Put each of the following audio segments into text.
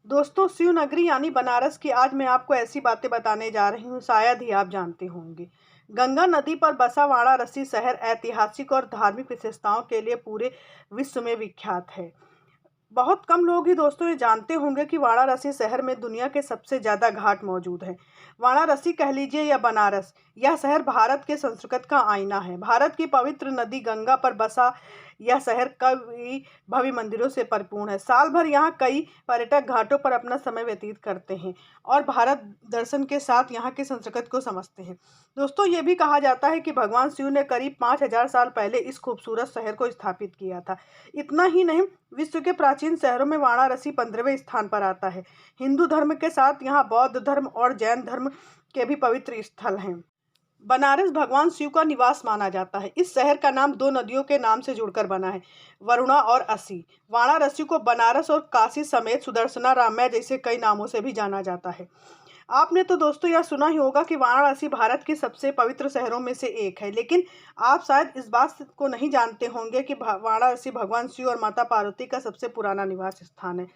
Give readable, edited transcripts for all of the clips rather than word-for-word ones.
दोस्तों, शिव नगरी यानी बनारस की आज मैं आपको ऐसी बातें बताने जा रही हूँ, शायद ही आप जानते होंगे। गंगा नदी पर बसा वाराणसी शहर ऐतिहासिक और धार्मिक विशेषताओं के लिए पूरे विश्व में विख्यात है। बहुत कम लोग ही दोस्तों ये जानते होंगे कि वाराणसी शहर में दुनिया के सबसे ज़्यादा घाट मौजूद हैं। वाराणसी कह लीजिए या बनारस, यह शहर भारत के संस्कृत का आईना है। भारत की पवित्र नदी गंगा पर बसा यह शहर कई भव्य मंदिरों से परिपूर्ण है। साल भर यहाँ कई पर्यटक घाटों पर अपना समय व्यतीत करते हैं और भारत दर्शन के साथ यहाँ की संस्कृति को समझते हैं। दोस्तों, ये भी कहा जाता है कि भगवान शिव ने करीब 5000 साल पहले इस खूबसूरत शहर को स्थापित किया था। इतना ही नहीं, विश्व के प्राचीन शहरों में वाराणसी 15वें स्थान पर आता है। हिंदू धर्म के साथ यहाँ बौद्ध धर्म और जैन धर्म के भी पवित्र स्थल हैं। बनारस भगवान शिव का निवास माना जाता है। इस शहर का नाम दो नदियों के नाम से जुड़कर बना है, वरुणा और असी। वाराणसी को बनारस और काशी समेत सुदर्शना रामया जैसे कई नामों से भी जाना जाता है। आपने तो दोस्तों यह सुना ही होगा कि वाराणसी भारत के सबसे पवित्र शहरों में से एक है, लेकिन आप शायद इस बात को नहीं जानते होंगे कि वाराणसी भगवान शिव और माता पार्वती का सबसे पुराना निवास स्थान है।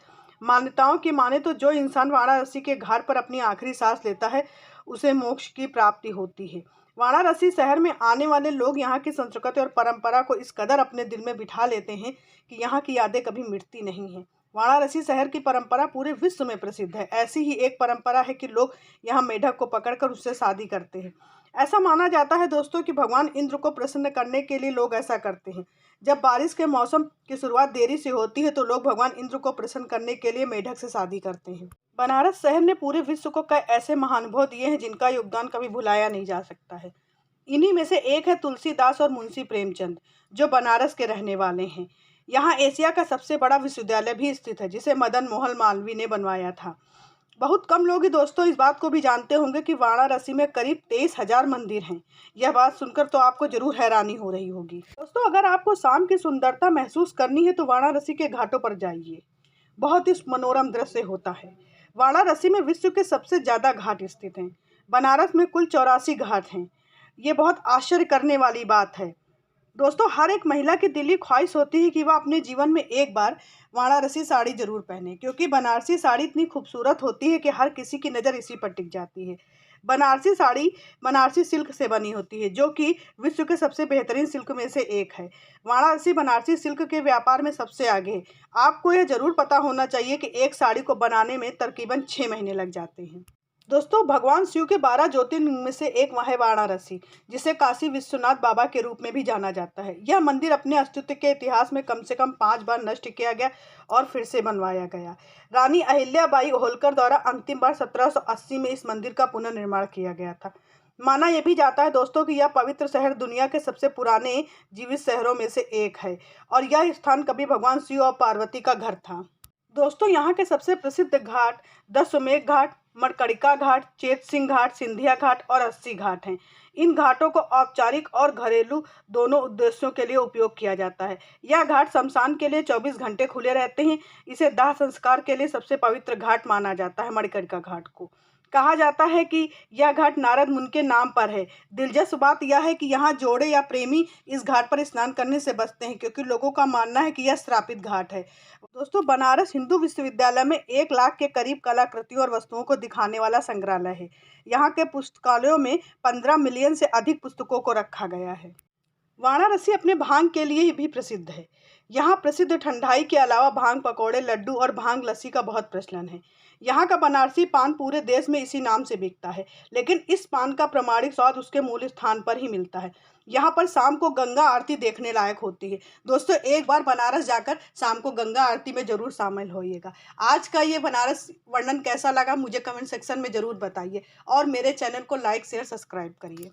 मान्यताओं की माने तो जो इंसान वाराणसी के घाट पर अपनी आखिरी सांस लेता है, उसे मोक्ष की प्राप्ति होती है। वाराणसी शहर में आने वाले लोग यहाँ की संस्कृति और परंपरा को इस कदर अपने दिल में बिठा लेते हैं कि यहाँ की यादें कभी मिटती नहीं हैं। वाराणसी शहर की परंपरा पूरे विश्व में प्रसिद्ध है। ऐसी ही एक परंपरा है कि लोग यहाँ मेढक को पकड़कर उससे शादी करते हैं। ऐसा माना जाता है दोस्तों कि भगवान इंद्र को प्रसन्न करने के लिए लोग ऐसा करते हैं। जब बारिश के मौसम की शुरुआत देरी से होती है तो लोग भगवान इंद्र को प्रसन्न करने के लिए मेढक से शादी करते हैं। बनारस शहर ने पूरे विश्व को कई ऐसे महानुभव दिए हैं जिनका योगदान कभी भुलाया नहीं जा सकता है। इन्हीं में से एक है तुलसीदास और मुंशी प्रेमचंद, जो बनारस के रहने वाले हैं। यहाँ एशिया का सबसे बड़ा विश्वविद्यालय भी स्थित है, जिसे मदन मोहन मालवीय ने बनवाया था। बहुत कम लोग ही दोस्तों इस बात को भी जानते होंगे कि वाराणसी में करीब 23,000 मंदिर हैं। यह बात सुनकर तो आपको जरूर हैरानी हो रही होगी। दोस्तों, अगर आपको शाम की सुंदरता महसूस करनी है तो वाराणसी के घाटों पर जाइए। बहुत ही मनोरम दृश्य होता है। वाराणसी में विश्व के सबसे ज़्यादा घाट स्थित हैं। बनारस में कुल 84 घाट हैं। ये बहुत आश्चर्य करने वाली बात है। दोस्तों, हर एक महिला की दिली ख्वाहिश होती है कि वह अपने जीवन में एक बार वाराणसी साड़ी जरूर पहने, क्योंकि बनारसी साड़ी इतनी खूबसूरत होती है कि हर किसी की नज़र इसी पर टिक जाती है। बनारसी साड़ी बनारसी सिल्क से बनी होती है, जो कि विश्व के सबसे बेहतरीन सिल्क में से एक है। वाराणसी बनारसी सिल्क के व्यापार में सबसे आगे है। आपको यह जरूर पता होना चाहिए कि एक साड़ी को बनाने में तकरीबन 6 महीने लग जाते हैं। दोस्तों, भगवान शिव के 12 ज्योतिर्लिंग में से एक है वाराणसी, जिसे काशी विश्वनाथ बाबा के रूप में भी जाना जाता है। यह मंदिर अपने अस्तित्व के इतिहास में कम से कम 5 बार नष्ट किया गया और फिर से बनवाया गया। रानी अहिल्याबाई होलकर द्वारा अंतिम बार 1780 में इस मंदिर का पुनर्निर्माण किया गया था। माना यह भी जाता है दोस्तों कि यह पवित्र शहर दुनिया के सबसे पुराने जीवित शहरों में से एक है और यह स्थान कभी भगवान शिव और पार्वती का घर था। दोस्तों, यहाँ के सबसे प्रसिद्ध घाट दशमेघ घाट, मणकणिका घाट, चेत सिंह घाट, सिंधिया घाट और अस्सी घाट हैं। इन घाटों को औपचारिक और घरेलू दोनों उद्देश्यों के लिए उपयोग किया जाता है। यह घाट शमशान के लिए 24 घंटे खुले रहते हैं। इसे दाह संस्कार के लिए सबसे पवित्र घाट माना जाता है। मणिकर्णिका घाट को कहा जाता है कि यह घाट नारद मुनि के नाम पर है। दिलचस्प बात यह है कि यहाँ जोड़े या प्रेमी इस घाट पर स्नान करने से बचते हैं, क्योंकि लोगों का मानना है कि यह श्रापित घाट है। दोस्तों, बनारस हिंदू विश्वविद्यालय में 1 लाख के करीब कलाकृतियों और वस्तुओं को दिखाने वाला संग्रहालय है। यहाँ के पुस्तकालयों में 15 मिलियन से अधिक पुस्तकों को रखा गया है। वाराणसी अपने भांग के लिए भी प्रसिद्ध है। यहाँ प्रसिद्ध ठंडाई के अलावा भांग पकौड़े, लड्डू और भांग लस्सी का बहुत प्रचलन है। यहाँ का बनारसी पान पूरे देश में इसी नाम से बिकता है, लेकिन इस पान का प्रमाणिक स्वाद उसके मूल स्थान पर ही मिलता है। यहाँ पर शाम को गंगा आरती देखने लायक होती है। दोस्तों, एक बार बनारस जाकर शाम को गंगा आरती में जरूर शामिल होइएगा। आज का ये बनारस वर्णन कैसा लगा मुझे कमेंट सेक्शन में जरूर बताइए और मेरे चैनल को लाइक शेयर सब्सक्राइब करिए।